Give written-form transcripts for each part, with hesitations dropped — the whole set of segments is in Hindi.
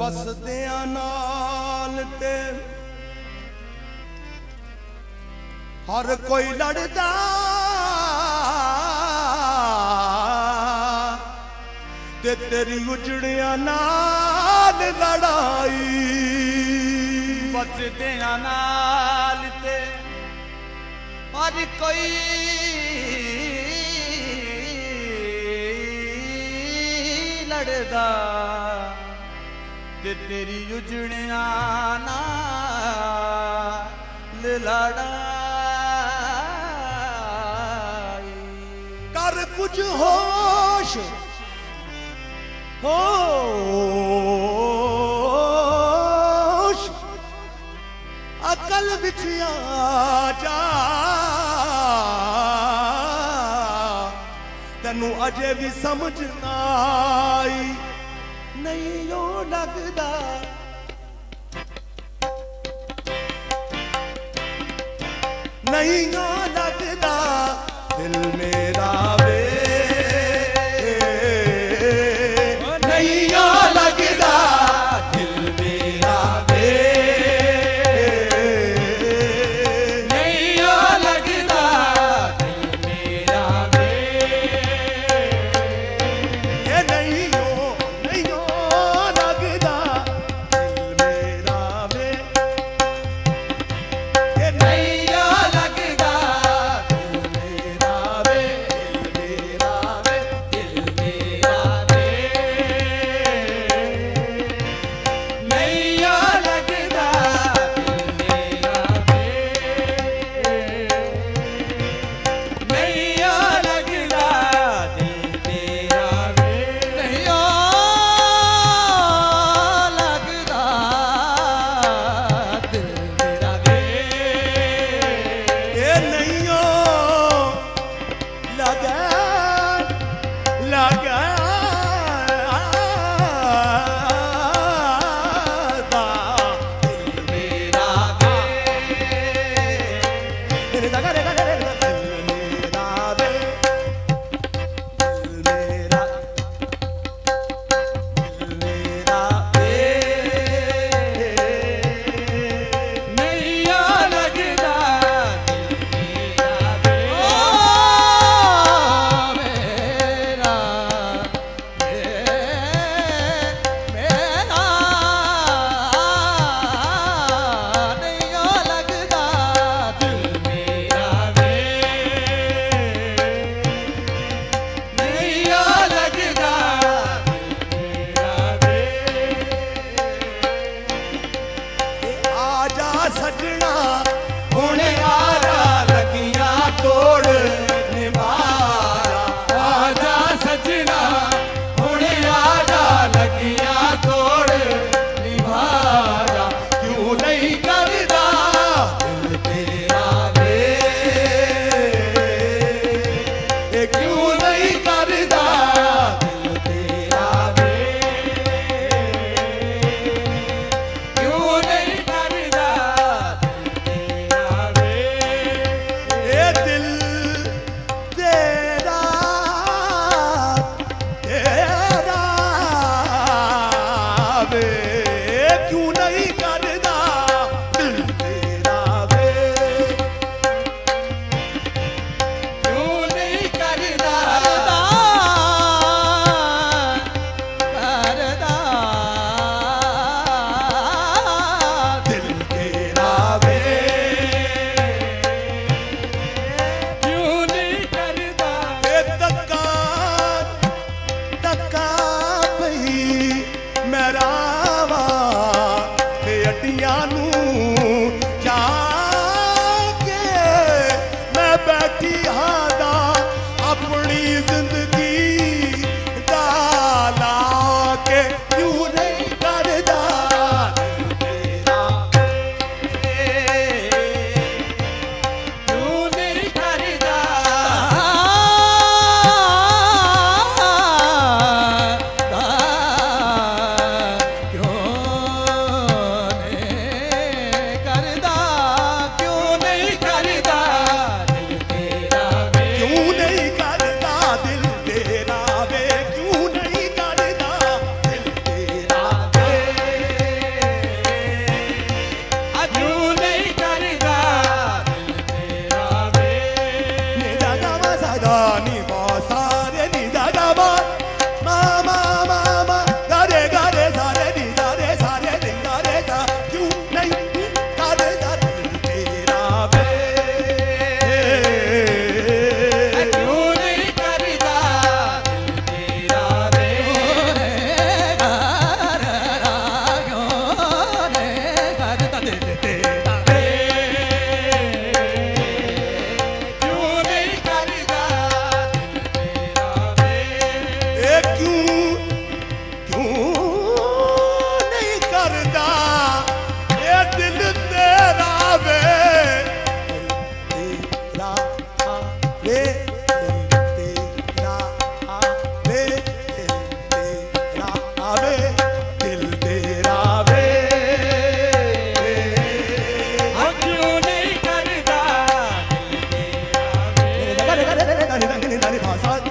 ਵਸਦਿਆਂ ਨਾਲ ਤੇ ਹਰ ਕੋਈ ਲੜਦਾ ਤੇ ਤੇਰੀ ਉਜੜਿਆਂ ਨਾਲ ਲੜਾਈ ਵਸਦਿਆਂ ਨਾਲ ਤੇ ਹਰ ਕੋਈ ਲੜਦਾ ਤੇ ਤੇਰੀ ਉਜੜਿਆਂ ਨਾਲ ਲੜਾਈ ਕਰ ਕੁਝ ਹੋਸ਼ ਹੋਸ਼ ਅਕਲ ਵਿੱਚ ਆ ਜਾ ਤੈਨੂੰ ਅਜੇ ਵੀ ਸਮਝ ਨਾ ਆਈ ਨਹੀਂ ਉਹ ਲੱਗਦਾ ਨਹੀਂ ਉਹ ਲੱਗਦਾ ਦਿਲ ਮੇਰਾ ਵੇ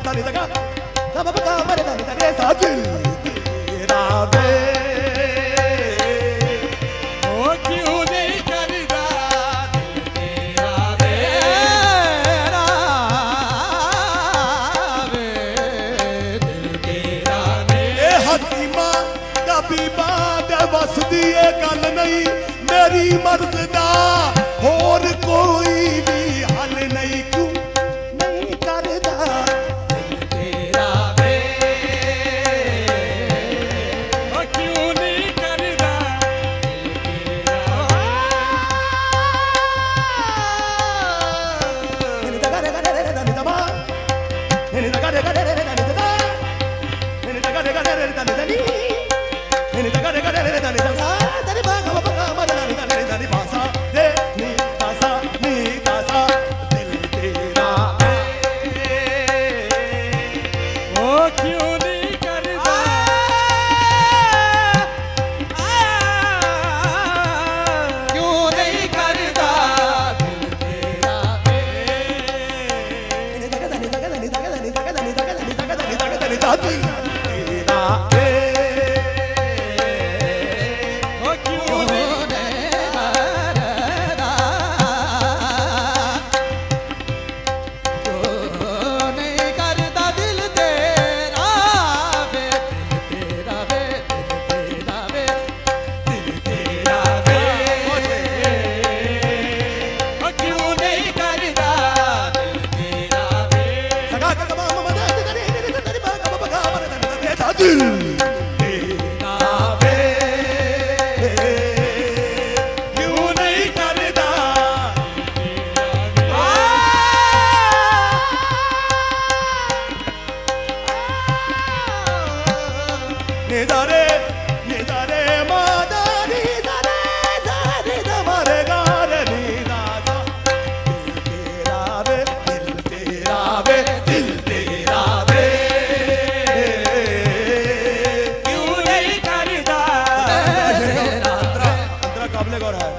तानी तका गा मा गा मा रे तानी तका सा दिल तेरा वे ओ क्यों नहीं करदा दिल तेरा वे दिल तेरा वे ए हकीमा तबीबा दे बस दी ए गल नहीं मेरी मर्द दा होर कोई भी हल नहीं क्यों नहीं करदा दिल तेरा वे ओ क्यों नहीं करदा दिल तेरा Nene da ga ga re da ni da ma Nene da ga ga re da ni da Nene da ga ga re da ni da ni Nene da ga re da ni da sa da ni ba ga ma da ni da ni ba sa de ni ta sa dil tera ओ क्यों नहीं करदा क्यों नहीं करदा दिल तेरा Nene da ga ni da ga ni da ga ni da ga ni da ga ni da ga ni da ga ni da dil tera ओ क्यों नहीं नहीं करदा दिल तेरा वे दिल तेरा वे दिल तेरा वे दिल तेरा वे ओ क्यों नहीं करदा दिल तेरा वे sa ga ga ma ma da ni ba ga ma da sa dil tera ve क्यों नहीं करदा Nidare mada nidare da ni da mare ga re ni da sa dil tera ve dil tera ve क्यों नहीं करदा अंतरा काबले गौर है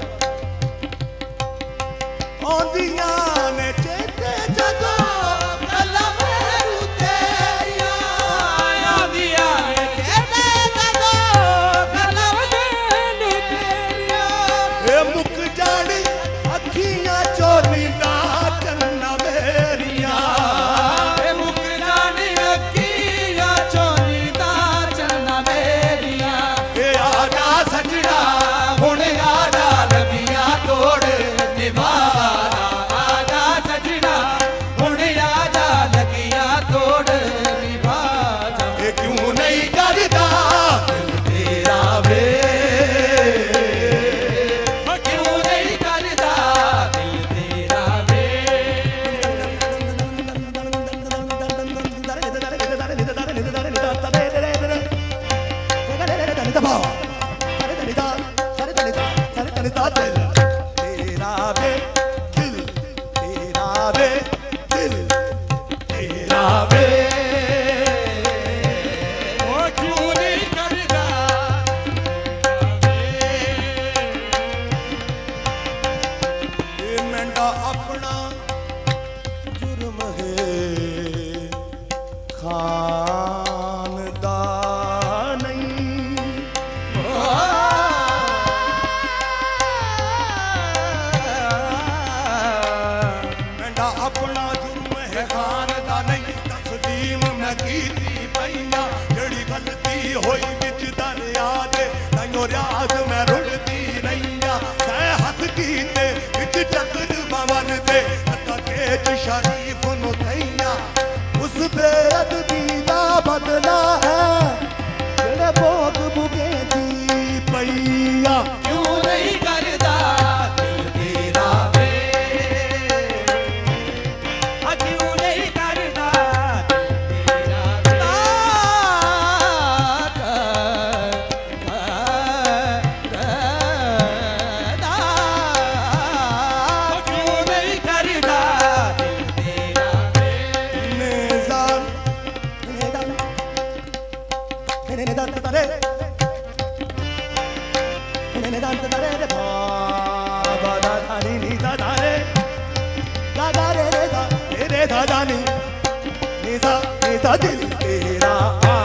आंधियां ने चेते जगो गल्लां मेरू तेरियां आंधियां ने चेते जगो गल्लां मेरू तेरियां ए मुक जानी अखियां चोरी ना चन्ना मेरिया ए मुक जानी अखियां चोरी दा चन्ना मेरियां ए आजा सजना हुण आजा लगियां तोड़ निभाना आजा सजना हुण आजा लगियां तोड़ निभाना ए क्यों नहीं करदा दिल तेरा वे ओ क्यों नहीं करदा दिल तेरा वे ओ क्यों नहीं करदा मेंढा अपना जुर्म है खानदा नहीं मेंढा अपना जुर्म है खानदा नहीं तस्लीम मैं कीती पईया जेड़ी गलती होई विच दरिया दे तैयो रियाज मैं रुलदी रहीया सै हथ कीते विच चक्र बवन दे तका के शरीफ नु थैया उस बेअदबी दा बदला है जेड़े भोग बुगे दी पईया क्यों नहीं करदा दिल तेरा वे आ क्यों नहीं करदा दिल तेरा ओ क्यों नहीं करदा दिल तेरा वे नेज़ान नेदान तरे नेदान तरे रे बाबा दानी नी दा रे गा गा रे दा दा नी नीसा नीसा दिल तेरा